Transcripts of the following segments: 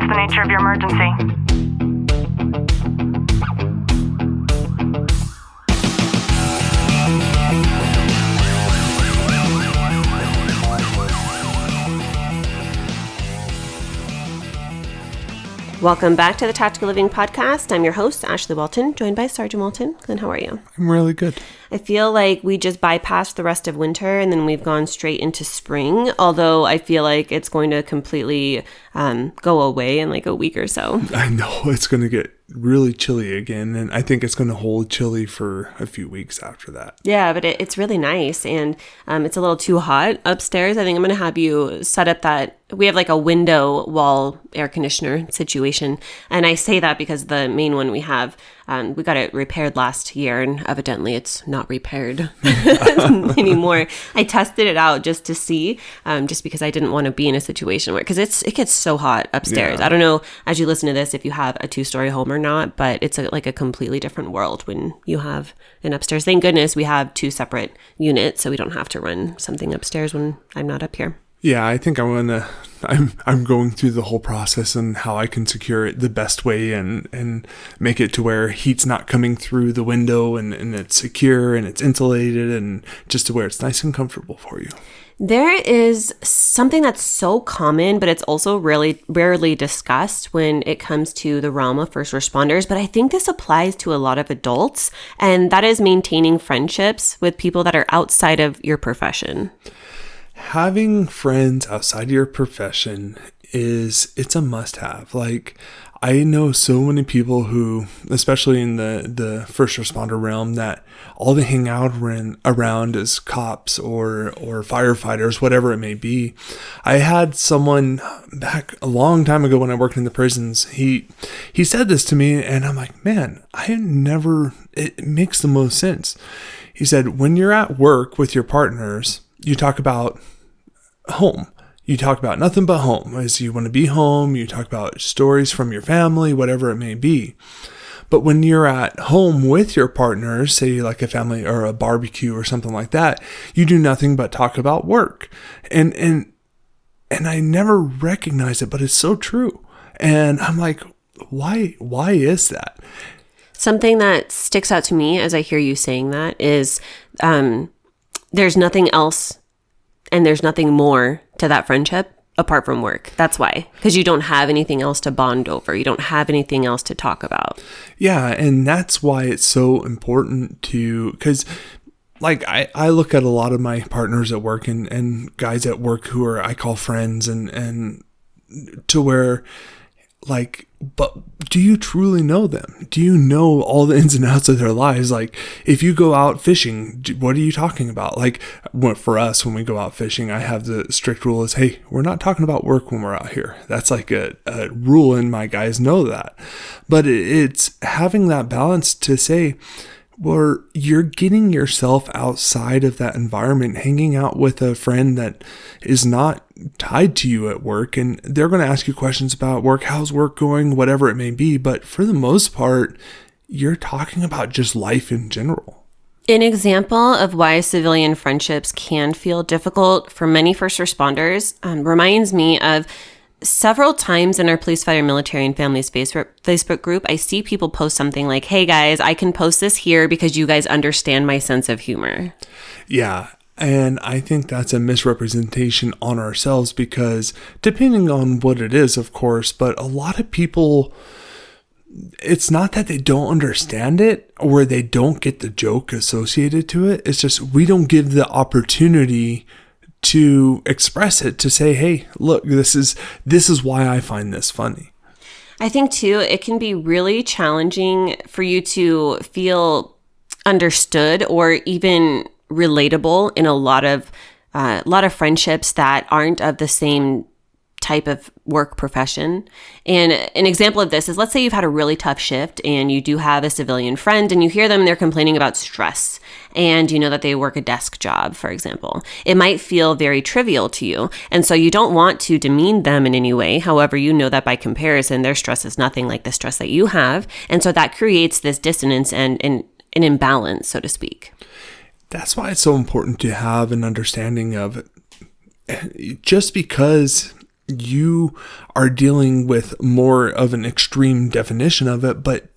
What's the nature of your emergency? Welcome back to the Tactical Living Podcast. I'm your host, Ashley Walton, joined by Sergeant Walton. Glenn, how are you? I'm really good. I feel like we just bypassed the rest of winter and then we've gone straight into spring, although I feel like it's going to completely go away in like a week or so. I know it's going to get really chilly again, and I think it's going to hold chilly for a few weeks after that. Yeah, but it's really nice, and it's a little too hot upstairs. I think I'm going to have you set up that. We have like a window wall air conditioner situation, and I say that because the main one we have, we got it repaired last year, and evidently it's not repaired anymore. I tested it out just to see, just because I didn't want to be in a situation where, because it gets so hot upstairs. Yeah. I don't know, as you listen to this, if you have a 2-story home or not, but it's like a completely different world when you have an upstairs. Thank goodness we have 2 separate units, so we don't have to run something upstairs when I'm not up here. Yeah, I think I'm going through the whole process and how I can secure it the best way and make it to where heat's not coming through the window and it's secure and it's insulated and just to where it's nice and comfortable for you. There is something that's so common, but it's also really rarely discussed when it comes to the realm of first responders. But I think this applies to a lot of adults, and that is maintaining friendships with people that are outside of your profession. Having friends outside of your profession it's a must-have. Like, I know so many people who, especially in the first responder realm, that all they hang out around is cops or firefighters, whatever it may be. I had someone back a long time ago when I worked in the prisons, he said this to me, and I'm like, man, it makes the most sense. He said, when you're at work with your partners, you talk about home. You talk about nothing but home. As you want to be home, you talk about stories from your family, whatever it may be. But when you're at home with your partners, say like a family or a barbecue or something like that, you do nothing but talk about work. And I never recognized it, but it's so true. And I'm like, why is that? Something that sticks out to me as I hear you saying that is there's nothing else and there's nothing more to that friendship apart from work. That's why. Because you don't have anything else to bond over. You don't have anything else to talk about. Yeah, and that's why it's so important because like I look at a lot of my partners at work and guys at work who are, I call friends and to where like, but do you truly know them? Do you know all the ins and outs of their lives? Like, if you go out fishing, what are you talking about? Like, for us, when we go out fishing, I have the strict rule is, hey, we're not talking about work when we're out here. That's like a rule, and my guys know that. But it's having that balance to say, well, you're getting yourself outside of that environment, hanging out with a friend that is not tied to you at work, and they're going to ask you questions about work, how's work going, whatever it may be. But for the most part, you're talking about just life in general. An example of why civilian friendships can feel difficult for many first responders reminds me of several times in our Police, Fire, Military, and Families Facebook group, I see people post something like, hey guys, I can post this here because you guys understand my sense of humor. Yeah. And I think that's a misrepresentation on ourselves because depending on what it is, of course, but a lot of people, it's not that they don't understand it or they don't get the joke associated to it. It's just we don't give the opportunity to express it, to say, hey, look, this is why I find this funny. I think too, it can be really challenging for you to feel understood or even relatable in a lot of friendships that aren't of the same type of work profession. And an example of this is, let's say you've had a really tough shift and you do have a civilian friend and you hear them and they're complaining about stress and you know that they work a desk job, for example. It might feel very trivial to you. And so you don't want to demean them in any way. However, you know that by comparison, their stress is nothing like the stress that you have. And so that creates this dissonance and an imbalance, so to speak. That's why it's so important to have an understanding of just because you are dealing with more of an extreme definition of it, but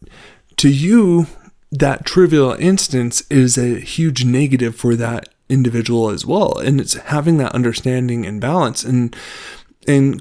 to you, that trivial instance is a huge negative for that individual as well. And it's having that understanding and balance and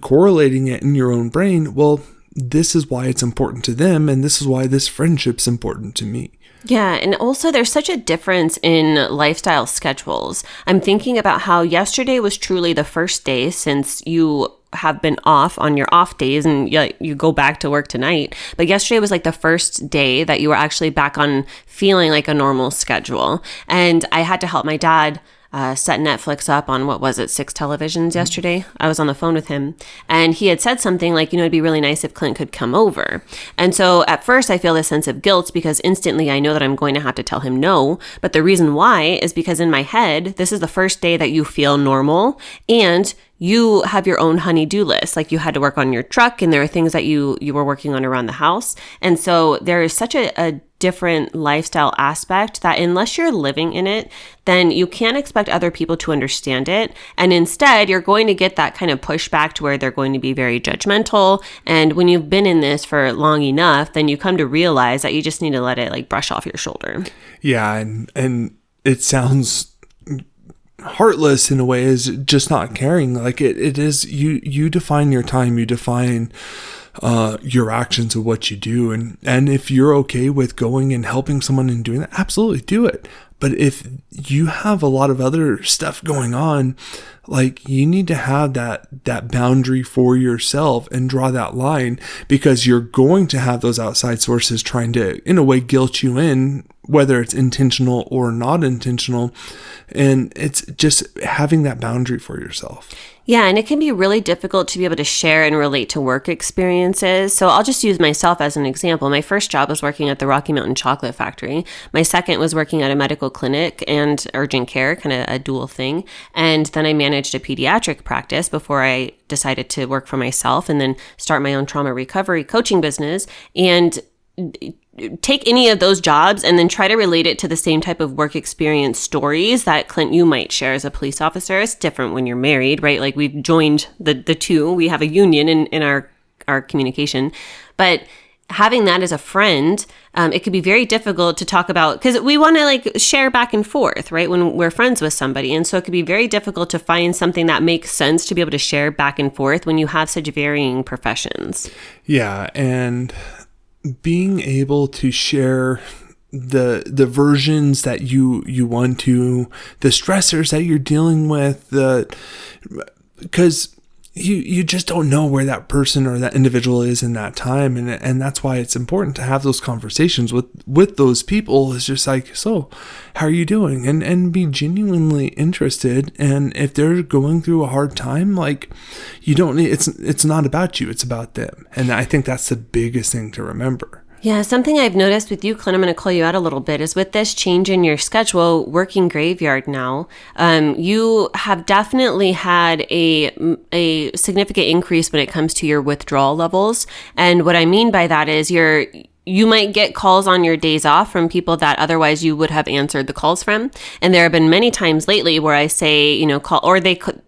correlating it in your own brain. Well, this is why it's important to them, and this is why this friendship's important to me. Yeah, and also there's such a difference in lifestyle schedules. I'm thinking about how yesterday was truly the first day since you have been off on your off days and you go back to work tonight. But yesterday was like the first day that you were actually back on feeling like a normal schedule. And I had to help my dad set Netflix up on, 6 televisions yesterday. I was on the phone with him and he had said something like, it'd be really nice if Clint could come over. And so at first I feel this sense of guilt because instantly I know that I'm going to have to tell him no. But the reason why is because in my head, this is the first day that you feel normal and you have your own honey-do list. Like you had to work on your truck and there are things that you were working on around the house. And so there is such a different lifestyle aspect that unless you're living in it, then you can't expect other people to understand it. And instead, you're going to get that kind of pushback to where they're going to be very judgmental. And when you've been in this for long enough, then you come to realize that you just need to let it like brush off your shoulder. Yeah. And it sounds heartless in a way, is just not caring. Like it is, you define your time, you define your actions of what you do. And if you're okay with going and helping someone and doing that, absolutely do it. But if you have a lot of other stuff going on, like you need to have that boundary for yourself and draw that line, because you're going to have those outside sources trying to, in a way, guilt you in, whether it's intentional or not intentional. And it's just having that boundary for yourself. Yeah, and it can be really difficult to be able to share and relate to work experiences. So I'll just use myself as an example. My first job was working at the Rocky Mountain Chocolate Factory. My second was working at a medical clinic and urgent care, kind of a dual thing. And then I managed a pediatric practice before I decided to work for myself and then start my own trauma recovery coaching business. And take any of those jobs and then try to relate it to the same type of work experience stories that Clint, you might share as a police officer. It's different when you're married, right? Like we've joined the two, we have a union in our communication, but having that as a friend, it could be very difficult to talk about because we want to like share back and forth, right? When we're friends with somebody. And so it could be very difficult to find something that makes sense to be able to share back and forth when you have such varying professions. Yeah. And being able to share the versions that you want to, the stressors that you're dealing with, because you just don't know where that person or that individual is in that time. And that's why it's important to have those conversations with those people. It's just like, so how are you doing? And be genuinely interested. And if they're going through a hard time, like you don't need, it's not about you, it's about them. And I think that's the biggest thing to remember. Yeah, something I've noticed with you, Clint, I'm going to call you out a little bit, is with this change in your schedule, working graveyard now, you have definitely had a significant increase when it comes to your withdrawal levels. And what I mean by that is you might get calls on your days off from people that otherwise you would have answered the calls from. And there have been many times lately where I say, call, or they could.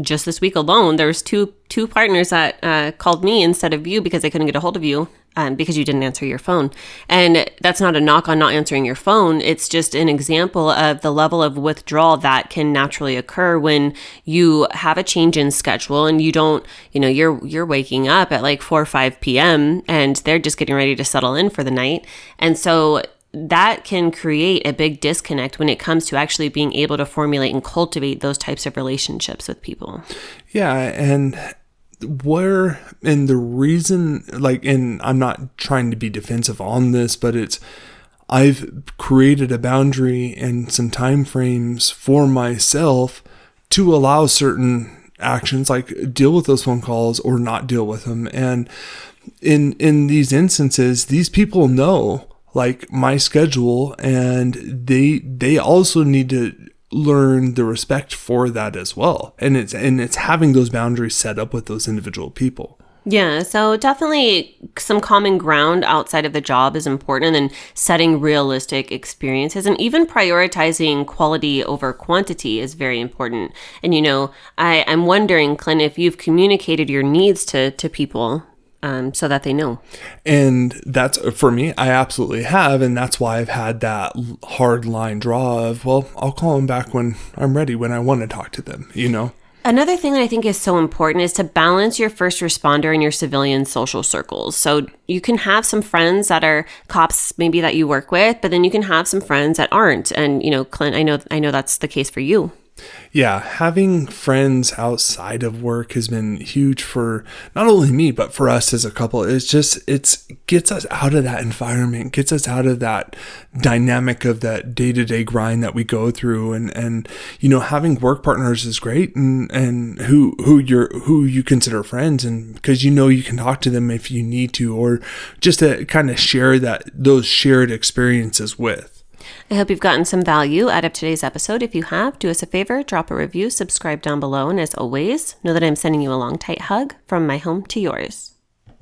Just this week alone, there was two partners that called me instead of you because they couldn't get a hold of you because you didn't answer your phone. And that's not a knock on not answering your phone. It's just an example of the level of withdrawal that can naturally occur when you have a change in schedule and you don't, you're waking up at like 4 or 5 p.m. and they're just getting ready to settle in for the night. And so that can create a big disconnect when it comes to actually being able to formulate and cultivate those types of relationships with people. Yeah. And the reason, and I'm not trying to be defensive on this, but I've created a boundary and some time frames for myself to allow certain actions, like deal with those phone calls or not deal with them. And in these instances, these people know like my schedule, and they also need to learn the respect for that as well. And it's having those boundaries set up with those individual people. Yeah, so definitely some common ground outside of the job is important, and setting realistic experiences and even prioritizing quality over quantity is very important. And I'm wondering, Clint, if you've communicated your needs to people so that they know. And that's for me, I absolutely have. And that's why I've had that hard line draw of, well, I'll call them back when I'm ready, when I want to talk to them, you know? Another thing that I think is so important is to balance your first responder and your civilian social circles. So you can have some friends that are cops maybe that you work with, but then you can have some friends that aren't. And, Clint, I know that's the case for you. Yeah, having friends outside of work has been huge for not only me, but for us as a couple. It's gets us out of that environment, gets us out of that dynamic of that day-to-day grind that we go through. And having work partners is great, and who you consider friends, and because you can talk to them if you need to, or just to kind of share those shared experiences with. I hope you've gotten some value out of today's episode. If you have, do us a favor, drop a review, subscribe down below, and as always, know that I'm sending you a long, tight hug from my home to yours.